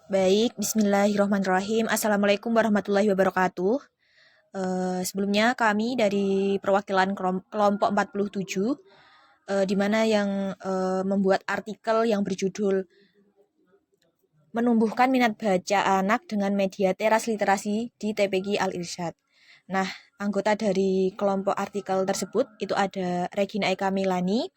Baik, bismillahirrahmanirrahim. Assalamualaikum warahmatullahi wabarakatuh. Sebelumnya kami dari perwakilan kelompok 47, di mana yang membuat artikel yang berjudul Menumbuhkan Minat Baca Anak dengan Media Teras Literasi di TPQ Al-Irsyad. Nah, anggota dari kelompok artikel tersebut itu ada Regina Eka Milani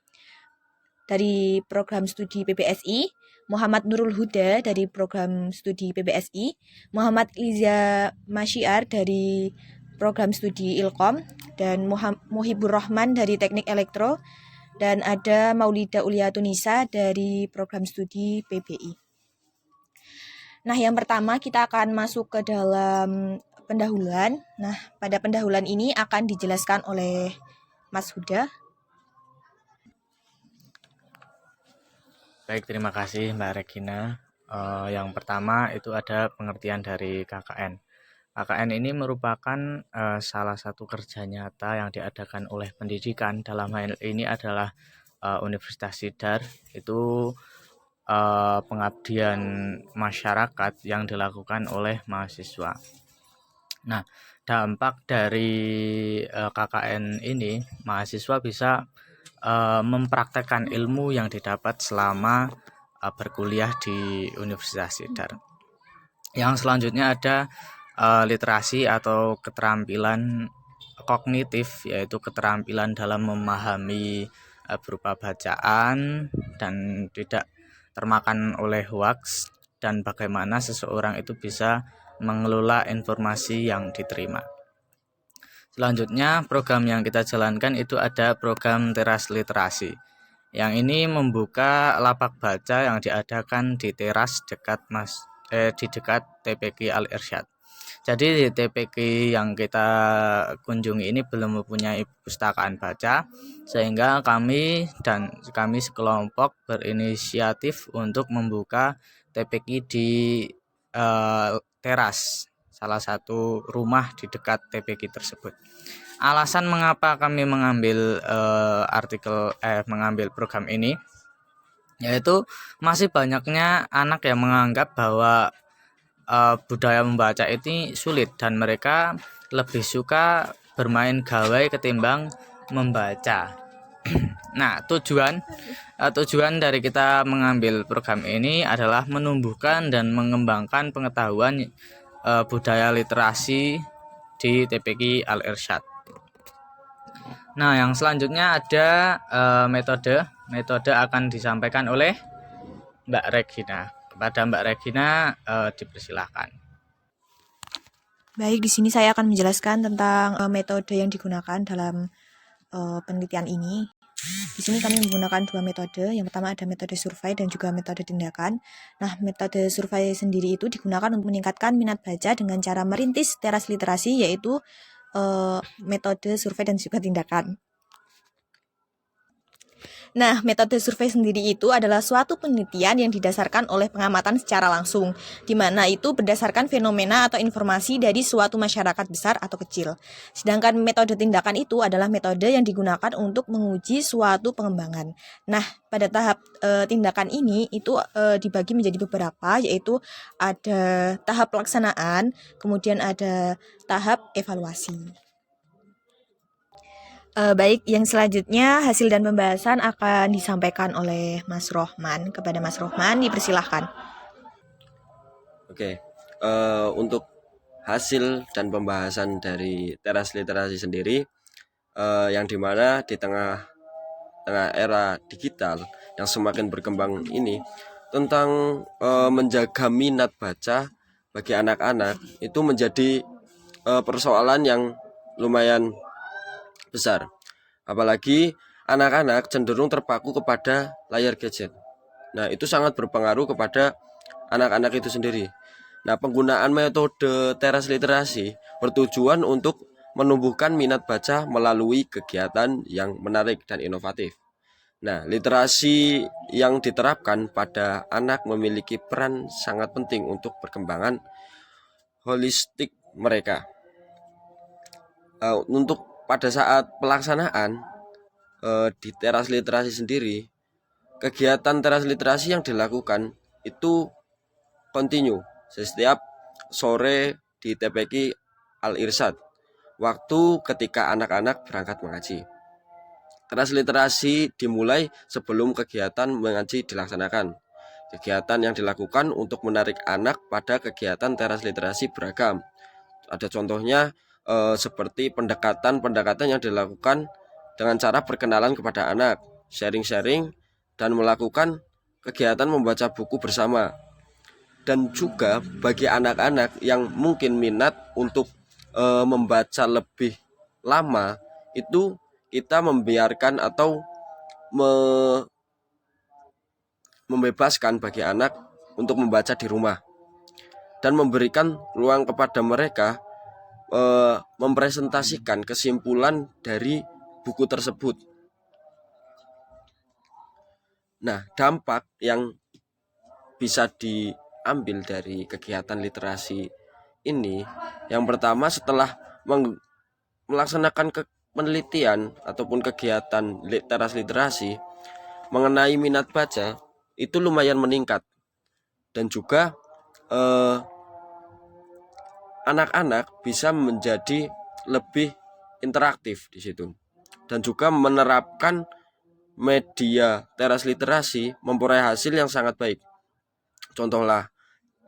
dari program studi PBSI, Muhammad Nurul Huda dari program studi PBSI, Muhammad Liza Masyiar dari program studi Ilkom, dan Muhibur Rahman dari Teknik Elektro, dan ada Maulida Ulia Tunisa dari program studi PBI. Nah, yang pertama kita akan masuk ke dalam pendahuluan. Nah, pada pendahuluan ini akan dijelaskan oleh Mas Huda. Baik, terima kasih Mbak Regina. Yang pertama itu ada pengertian dari KKN. KKN ini merupakan salah satu kerja nyata yang diadakan oleh pendidikan. Dalam hal ini adalah Universitas Sidar. Itu pengabdian masyarakat yang dilakukan oleh mahasiswa. Nah, dampak dari KKN ini, mahasiswa bisa mempraktekkan ilmu yang didapat selama berkuliah di Universitas Sidar. Yang selanjutnya ada literasi atau keterampilan kognitif, yaitu keterampilan dalam memahami berupa bacaan dan tidak termakan oleh hoaks, dan bagaimana seseorang itu bisa mengelola informasi yang diterima. Selanjutnya, program yang kita jalankan itu ada program Teras Literasi. Yang ini membuka lapak baca yang diadakan di teras di dekat TPQ Al-Irsyad. Jadi di TPQ yang kita kunjungi ini belum mempunyai perpustakaan baca, sehingga kami sekelompok berinisiatif untuk membuka TPQ di teras salah satu rumah di dekat TPQ tersebut. Alasan mengapa kami mengambil mengambil program ini, yaitu masih banyaknya anak yang menganggap bahwa budaya membaca ini sulit dan mereka lebih suka bermain gawai ketimbang membaca. Nah, tujuan dari kita mengambil program ini adalah menumbuhkan dan mengembangkan pengetahuan budaya literasi di TPQ Al-Irsyad. Nah, yang selanjutnya ada metode akan disampaikan oleh Mbak Regina. Kepada Mbak Regina dipersilahkan. Baik, di sini saya akan menjelaskan tentang metode yang digunakan dalam penelitian ini. Di sini kami menggunakan dua metode. Yang pertama ada metode survei dan juga metode tindakan. Nah, metode survei sendiri itu digunakan untuk meningkatkan minat baca dengan cara merintis teras literasi, yaitu metode survei dan juga tindakan. Nah, metode survei sendiri itu adalah suatu penelitian yang didasarkan oleh pengamatan secara langsung, di mana itu berdasarkan fenomena atau informasi dari suatu masyarakat besar atau kecil. Sedangkan metode tindakan itu adalah metode yang digunakan untuk menguji suatu pengembangan. Nah, pada tahap tindakan ini itu dibagi menjadi beberapa, yaitu ada tahap pelaksanaan, kemudian ada tahap evaluasi. Baik, yang selanjutnya hasil dan pembahasan akan disampaikan oleh Mas Rohman. Kepada Mas Rohman, dipersilahkan. Oke, untuk hasil dan pembahasan dari teras literasi sendiri, yang dimana di tengah era digital yang semakin berkembang ini, tentang menjaga minat baca bagi anak-anak itu menjadi persoalan yang lumayan besar. Apalagi anak-anak cenderung terpaku kepada layar gadget. Nah, itu sangat berpengaruh kepada anak-anak itu sendiri. Nah, penggunaan metode teras literasi bertujuan untuk menumbuhkan minat baca melalui kegiatan yang menarik dan inovatif. Nah, literasi yang diterapkan pada anak memiliki peran sangat penting untuk perkembangan holistik mereka. Untuk pada saat pelaksanaan di teras literasi sendiri, kegiatan teras literasi yang dilakukan itu kontinu setiap sore di TPQ Al-Irsyad, waktu ketika anak-anak berangkat mengaji. Teras literasi dimulai sebelum kegiatan mengaji dilaksanakan. Kegiatan yang dilakukan untuk menarik anak pada kegiatan teras literasi beragam. Ada contohnya seperti pendekatan yang dilakukan dengan cara perkenalan kepada anak, sharing-sharing, dan melakukan kegiatan membaca buku bersama. Dan juga bagi anak-anak yang mungkin minat untuk membaca lebih lama, itu kita membiarkan atau membebaskan bagi anak untuk membaca di rumah dan memberikan ruang kepada mereka mempresentasikan kesimpulan dari buku tersebut. Nah, dampak yang bisa diambil dari kegiatan literasi ini, yang pertama, setelah melaksanakan penelitian ataupun kegiatan teras literasi mengenai minat baca, itu lumayan meningkat. Dan juga anak-anak bisa menjadi lebih interaktif di situ, dan juga menerapkan media teras literasi memperoleh hasil yang sangat baik. Contohlah,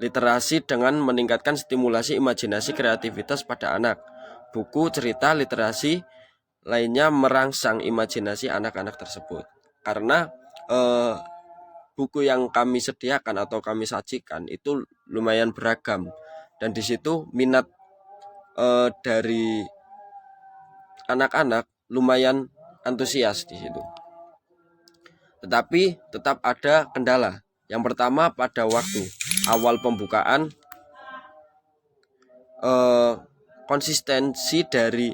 literasi dengan meningkatkan stimulasi imajinasi kreativitas pada anak. Buku cerita literasi lainnya merangsang imajinasi anak-anak tersebut. Karena buku yang kami sediakan atau kami sajikan itu lumayan beragam, dan di situ minat dari anak-anak lumayan antusias di situ. Tetapi tetap ada kendala. Yang pertama, pada waktu awal pembukaan, konsistensi dari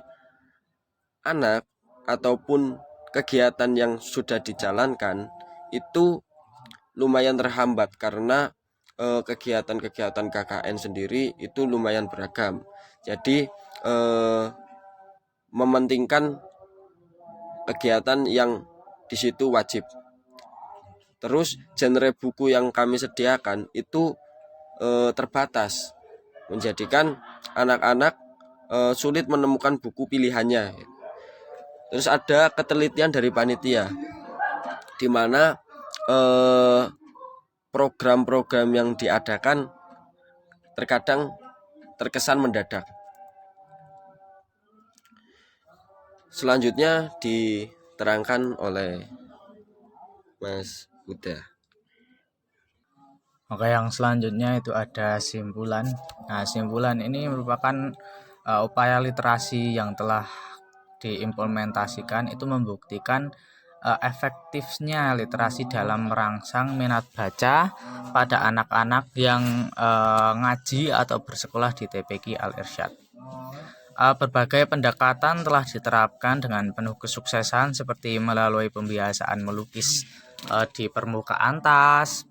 anak ataupun kegiatan yang sudah dijalankan itu lumayan terhambat karena kegiatan-kegiatan KKN sendiri itu lumayan beragam. Jadi mementingkan kegiatan yang di situ wajib. Terus genre buku yang kami sediakan itu terbatas, menjadikan anak-anak sulit menemukan buku pilihannya. Terus ada ketelitian dari panitia, di mana program-program yang diadakan terkadang terkesan mendadak. Selanjutnya diterangkan oleh Mas Huda. Oke, yang selanjutnya itu ada simpulan. Nah, simpulan ini merupakan upaya literasi yang telah diimplementasikan, itu membuktikan efektifnya literasi dalam merangsang minat baca pada anak-anak yang ngaji atau bersekolah di TPQ Al-Irsyad. Berbagai pendekatan telah diterapkan dengan penuh kesuksesan, seperti melalui pembiasaan melukis di permukaan tas.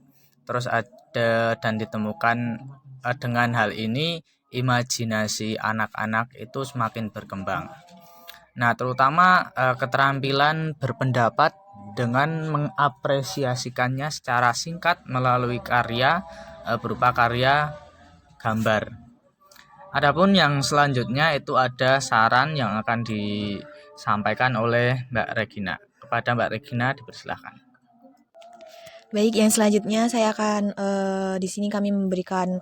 Terus ada dan ditemukan dengan hal ini imajinasi anak-anak itu semakin berkembang. Nah, terutama keterampilan berpendapat dengan mengapresiasikannya secara singkat melalui karya berupa karya gambar. Adapun yang selanjutnya itu ada saran yang akan disampaikan oleh Mbak Regina. Kepada Mbak Regina dipersilahkan. Baik, yang selanjutnya saya akan di sini kami memberikan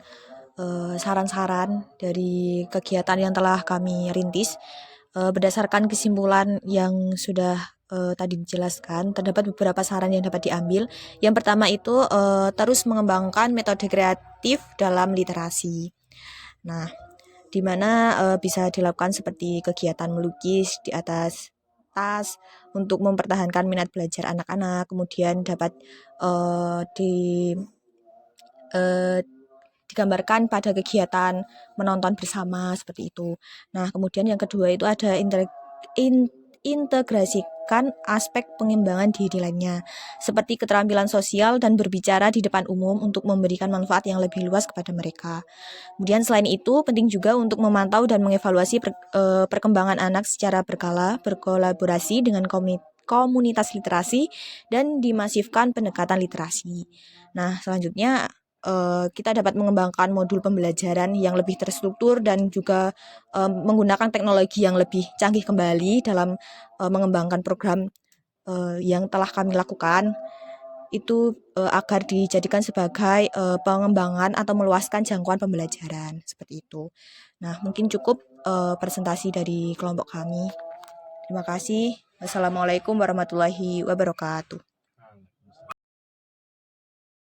saran-saran dari kegiatan yang telah kami rintis. Berdasarkan kesimpulan yang sudah tadi dijelaskan, terdapat beberapa saran yang dapat diambil. Yang pertama itu terus mengembangkan metode kreatif dalam literasi. Nah, di mana bisa dilakukan seperti kegiatan melukis di atas tas untuk mempertahankan minat belajar anak-anak. Kemudian dapat digambarkan pada kegiatan menonton bersama seperti itu. Nah, kemudian yang kedua itu ada integrasikan aspek pengembangan diri lainnya, seperti keterampilan sosial dan berbicara di depan umum untuk memberikan manfaat yang lebih luas kepada mereka. Kemudian selain itu, penting juga untuk memantau dan mengevaluasi perkembangan anak secara berkala, berkolaborasi dengan komunitas literasi, dan dimasifkan pendekatan literasi. Nah, selanjutnya kita dapat mengembangkan modul pembelajaran yang lebih terstruktur dan juga menggunakan teknologi yang lebih canggih kembali dalam mengembangkan program yang telah kami lakukan itu agar dijadikan sebagai pengembangan atau meluaskan jangkauan pembelajaran seperti itu. Nah, mungkin cukup presentasi dari kelompok kami. Terima kasih. Wassalamualaikum warahmatullahi wabarakatuh.